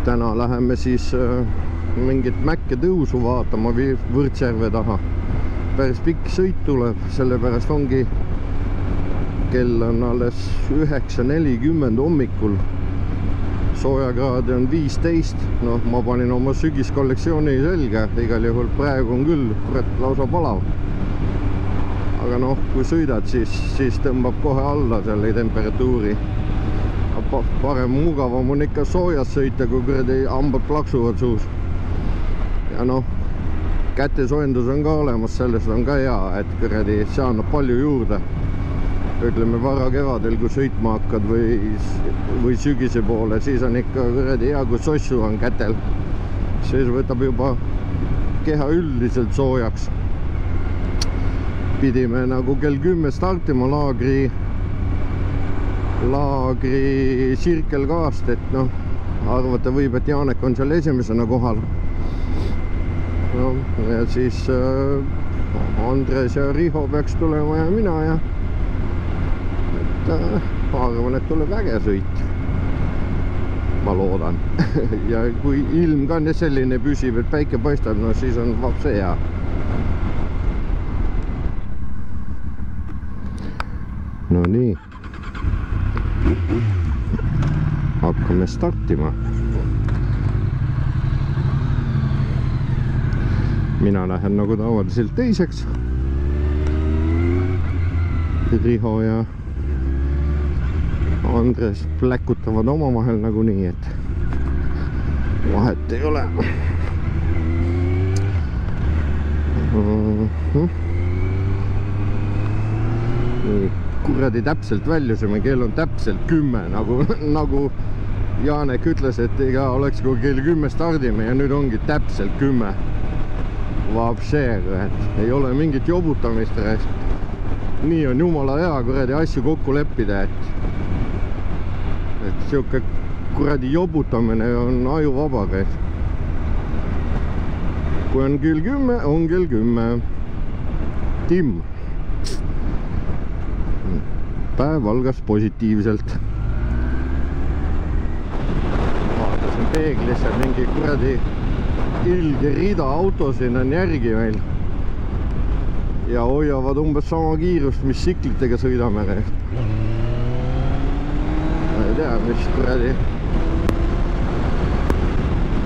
täna läheme siis mingit mäkke tõusu vaatama Võrtsjärve taha. Päris pikk sõit tuleb, sellepärast ongi kell on alles 9:40 hommikul. Soojakraade on 15. Noh, ma panin oma sügiskollektsiooni selga, igal juhul praegu on küll lausa palav. Aga noh, kui sõidad, siis tõmbab kohe alla selle temperatuuri. Parem mugavam on ikka soojas sõita, kui kuradi hambad plaksuvad suus. Ja noh, kätesoojendus on ka olemas, sellest on ka hea, et kuradi see annab palju juurde. Ütleme vara kevadel, kui sõitma hakkad või sügise poole, siis on ikka kuradi hea, kui sossu on kätel. Siis võtab juba keha üldiselt soojaks. Pidime nagu kell 10 startima laagri Circle-Kast, et noh, arvata võib, et Janek on seal esimesena kohal. No, ja siis Andres ja Riho peaks tulema ja mina ja arvan, et tuleb äge sõit. Ma loodan. Ja kui ilm ka selline püsib, et päike paistab, no siis on vapse hea. No nii. Hakkame startima. Mina lähen nagu tavaliselt teiseks. Riho ja Andres pläkutavad omavahel nagu nii, et vahet ei ole. Nii, kuradi täpselt väljusime, kell on täpselt 10, nagu Janek ütles, et ega oleks kui kell 10 stardime ja nüüd ongi täpselt 10. Vabšeega, et ei ole mingit jobutamist. Nii on jumala hea kuradi asju kokku leppida, et siuke kuradi jobutamine on aju vaba. Kui on kell 10, on kell 10. Tim. Päev algas positiivselt. Vaatasin peeglisse, mingi kuradi ilge rida autosid on järgi meil. Ja hoiavad umbes sama kiirust, mis siklitega sõidame. Ma ei tea, mis kuradi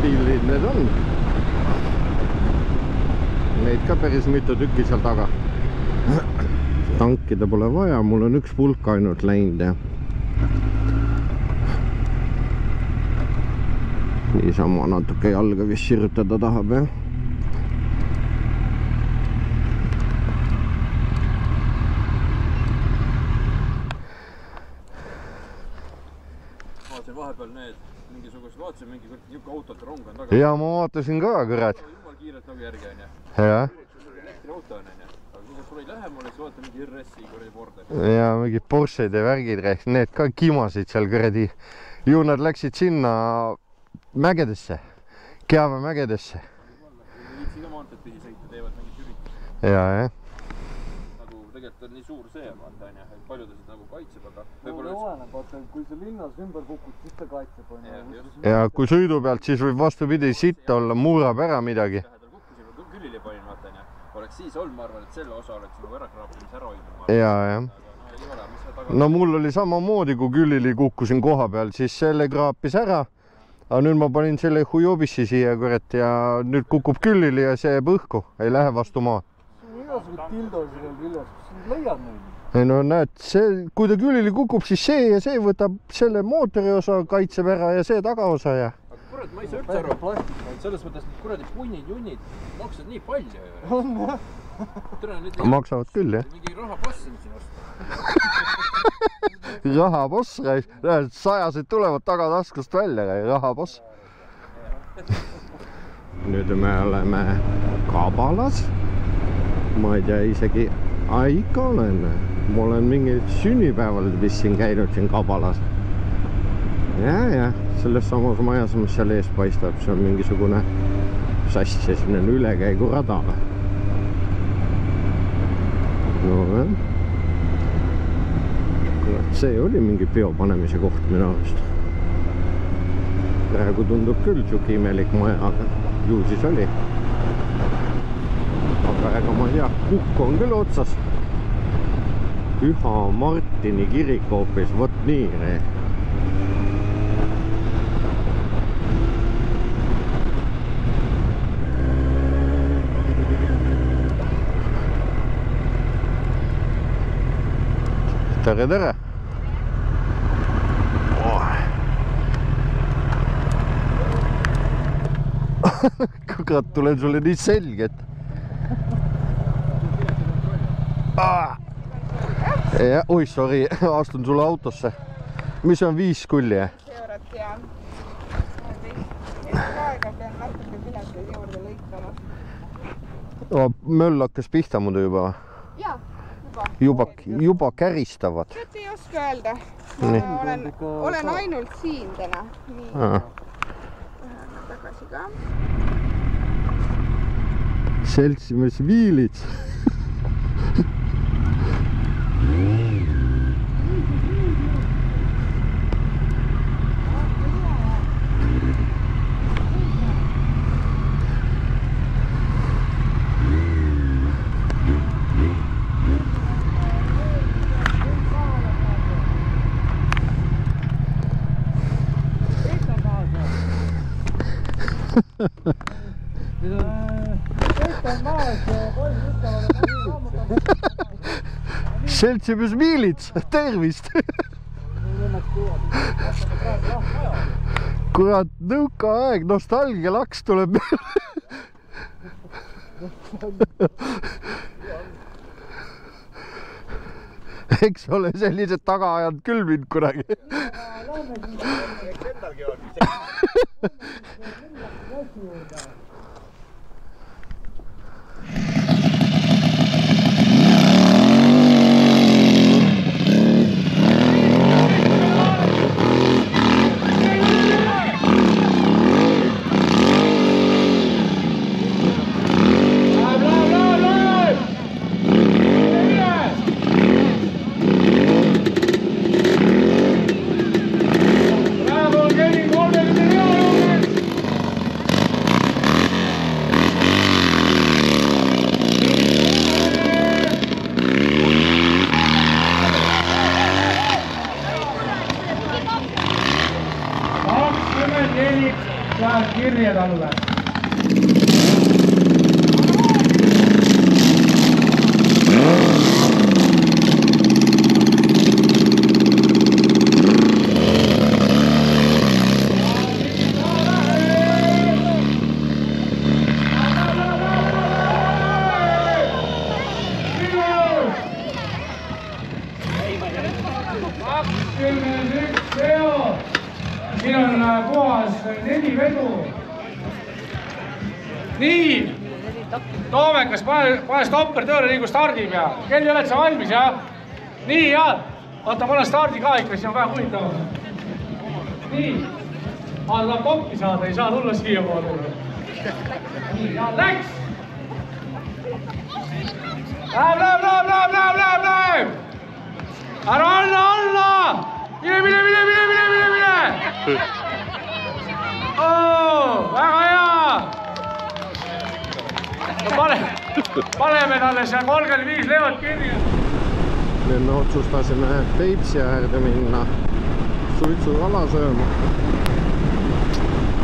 pillid need on. Neid ka päris mitu tükki seal taga. Tankida pole vaja, mul on üks pulk ainult läinud ja niisama natuke jalga vist sirutada tahab, jah. Vaatasin vahepeal need mingisugused, vaatasin mingi niuke autote rong on taga. Ja ma vaatasin ka, kurat. Jumal kiirelt nagu järgi on, jah. Ja. Elektriauto on, jah. Aga kui sa tuli lähemale, siis vaata mingi RS-i kuradi border. Ja mingi Porsche'd ja värgid rääks, need ka kimasid seal kuradi. Ju nad läksid sinna mägedesse, Keave mägedesse. Viitsi ka maanteed pidi sõita, teevad mingit üritust. Ja, jah. Nagu tegelikult on nii suur see, vaata, on jah, et paljudesid nagu kaitseb, aga võib-olla oleneb, vaata, kui see linnas ümber kukub, siis ta kaitseb, on ju. Ja kui sõidu pealt, siis võib vastupidi sitt olla, murrab ära midagi. Lähedal kukkusime, külili panin, vaata, on jah. Oleks siis olnud, ma arvan, et selle osa oleks nagu ära kraapimis ära hoidnud. Ja, jah. No mul oli samamoodi, kui külili kukkusin koha peal, siis selle kraapis ära. Aga nüüd ma panin selle hujobissi siia, kurat, ja nüüd kukub külili ja see jääb õhku, ei lähe vastu maa. See on igasugud tildosid veel küljes, kus sa leiad neid? Ei no näed, kui ta külili kukub, siis see ja see võtab selle mootori osa, kaitseb ära ja see tagaosa ja... Aga kurat, ma ei saa üldse aru. Selles mõttes, et kuradi punnid-junnid maksavad nii palju. On, jah. Maksavad küll, jah. Mingi rahapass on siin vastu. Rahaboss, sajased tulevad tagataskust välja, rahaboss. Nüüd me oleme Kabalas. Ma ei tea isegi, ikka olen. Ma olen mingi sünnipäeval vist siin käinud siin Kabalas. Ja, selles samas majas, mis seal ees paistab, see on mingisugune sass ja siin on ülekäigurada. No, jah. See oli mingi peo panemise koht minu arust. praegu tundub küll siuke imelik maja, aga ju siis oli. aga ega ma ei tea, kukk on küll otsas. Püha Martini kirik hoopis, vot nii. tere, tere! Kurat, tulen sulle nii selget. Ja, oi, sorry, astun sulle autosse. Mis on 5 kulli? Eurot ja aega pean natuke pileteid juurde lõikama. Möll hakkas pihta muidu juba? Jaa, juba käristavad. Nüüd ei oska öelda. Ma olen ainult siin täna. Nii. Läheme tagasi ka. Seltsimees Viilits. Seltsimees Viilits, tervist! Kurat, nõuka aeg, nostalgia laks tuleb. Eks ole sellised tagaajad küll mind kunagi. Kirjad alla. Siin on puhas 4 vedu. Nii, Toomekas, pane stopper tööle nii kui stardib ja Kelly, oled sa valmis, jah? Nii, jah. Oota, ma olen stardi ka ikka, siis on väga huvitav. Nii, tahab koppi saada, ei saa tulla siia poole. Nii, ja läks! Läheb! Ära alla! Mine! Väga hea! Paneme talle see 35 leod kirja. Nüüd me otsustasime Peipsi äärde minna suitsukala sööma.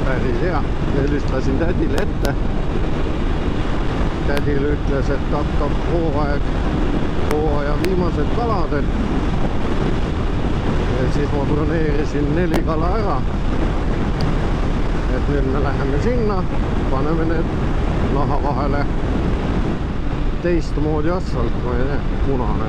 Päris hea. Helistasin tädile ette. Tädile ütles, et hakkab hooaja viimased kaladel. Ja siis ma broneerisin 4 kala ära. Et nüüd me läheme sinna, paneme need naha vahele teistmoodi asfalt, ma ei tea, punane.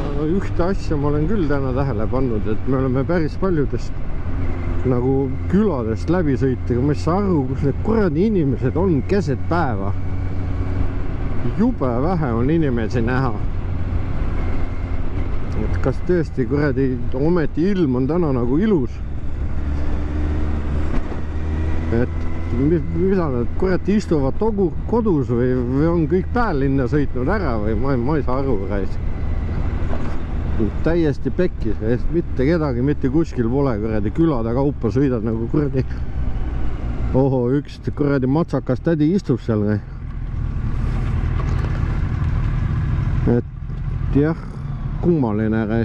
Aga ühte asja ma olen küll täna tähele pannud, et me oleme päris paljudest nagu küladest läbi sõitega, ma ei saa aru, kus need kuradi inimesed on keset päeva. Jube vähe on inimesi näha. Et kas tõesti kuradi ometi ilm on täna nagu ilus? Et mida nad kurat istuvad kodus või on kõik päelinna sõitnud ära või ma ei saa aru. täiesti pekkis, mitte kedagi, mitte kuskil pole, kuradi külade kaupa sõidad nagu kuradi. Oho, üks kuradi matsakas tädi istub seal. Et jah, kummaline.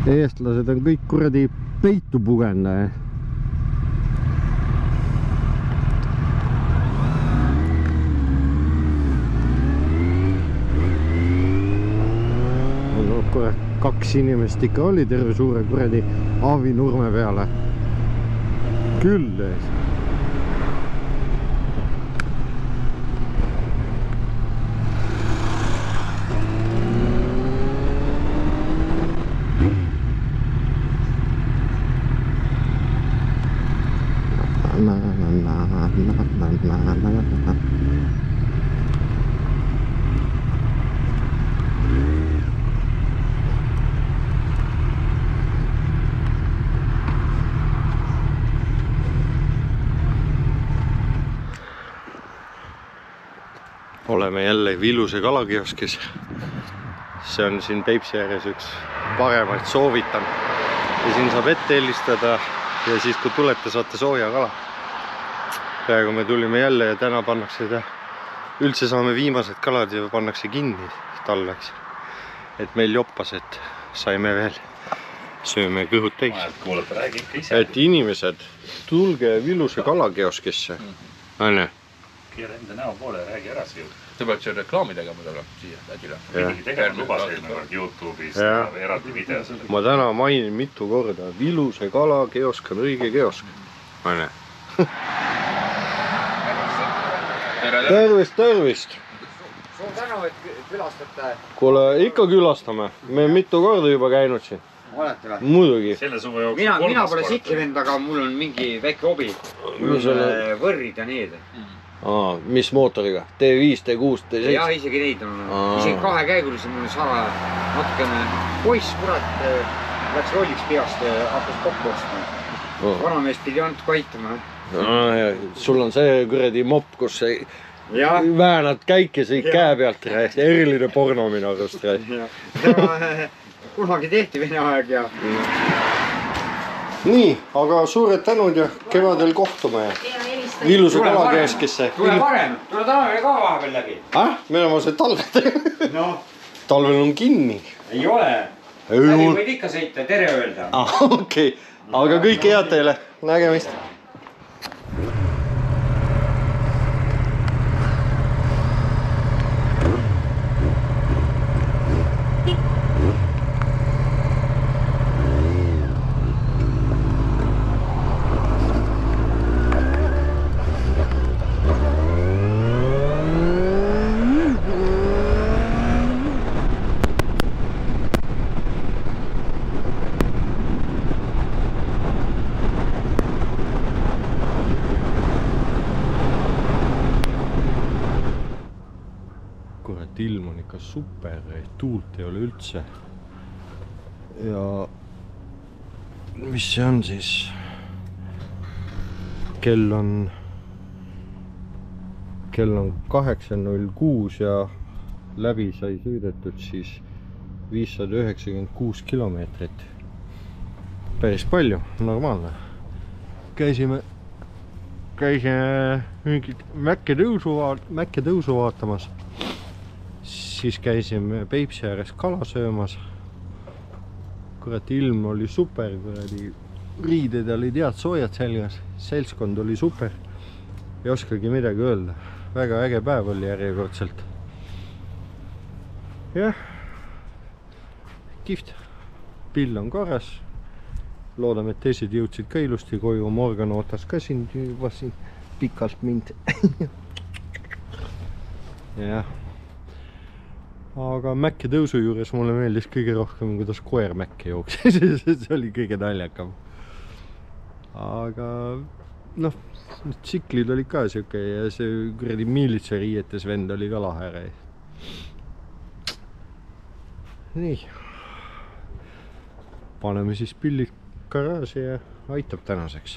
Eestlased on kõik kuradi peitu pugenda. Kaks inimest ikka oli terve suure kuradi Aavinurme peale. Küll. Oleme jälle Viluse kalakioskis. See on siin Peipsi ääres üks paremaid, soovitan. Ja siin saab ette helistada ja siis kui tulete, saate sooja kala. Praegu me tulime jälle ja täna pannakse seda. Üldse saame viimased kalad ja pannakse kinni talveks. Et meil joppas, et saime veel sööme kõhud täis. Et inimesed, tulge Viluse kalakioskisse. Anne. Keera enda näo poole ja räägi ära siia. Te peaks ju reklaami tegema talle siia ädile. Midagi tegema lubasid YouTube'is ja eraldi videos. Ma täna mainin mitu korda. Viluse kalakiosk on õige kiosk. Anne. Tervist! Suur tänu, et külastate. Kuule, ikka külastame. Me mitu korda juba käinud siin. Olete või? Muidugi. Mina pole siklinud, aga mul on mingi väike hobi. Mul on võrrid ja need. Mis mootoriga? T5, T6, T7? Jah, isegi neid on. Isegi kahe käigulisi mul on natukene poiss, kurat, läks rolliks peast ja hakkas kokku ostma. Vanamees pidi natuke aitama. Sul on see kuradi mopp, kus väänad käike sõid käe pealt. Eriline porno minu arust. Kunagi tehti Vene aeg ja... Nii, aga suured tänud ja kevadel kohtume ja Viluse kalakioskisse. Tule varem, tule talvel ka vahepeal läbi. Meil on see talvel. Talvel on kinni. Ei ole. Läbi võid ikka sõita, tere öelda. Okei, aga kõike head teile. Nägemist. Ilm on ikka super, tuult ei ole üldse. Ja mis see on siis? Kell on 8:06 ja läbi sai sõidetud siis 596 kilomeetrit. Päris palju, normaalne. Käisime mingit mäkke tõusu vaatamas. Siis käisime Peipsi ääres kala söömas. Kurat, ilm oli super, riided olid head soojad seljas, seltskond oli super. Ei oskagi midagi öelda. Väga äge päev oli järjekordselt. Jah, kihvt. Pill on korras. Loodame, et teised jõudsid ka ilusti koju. Morgan ootas ka juba siin pikalt mind. Jah. Aga mäkke tõusu juures mulle meeldis kõige rohkem, kuidas koer mäkke jooksis. See oli kõige naljakam. Aga noh, tsiklid oli ka siuke ja see kuradi miilitsariietes vend oli ka lahe. Nii. Paneme siis pillid garaaži ja aitab tänaseks.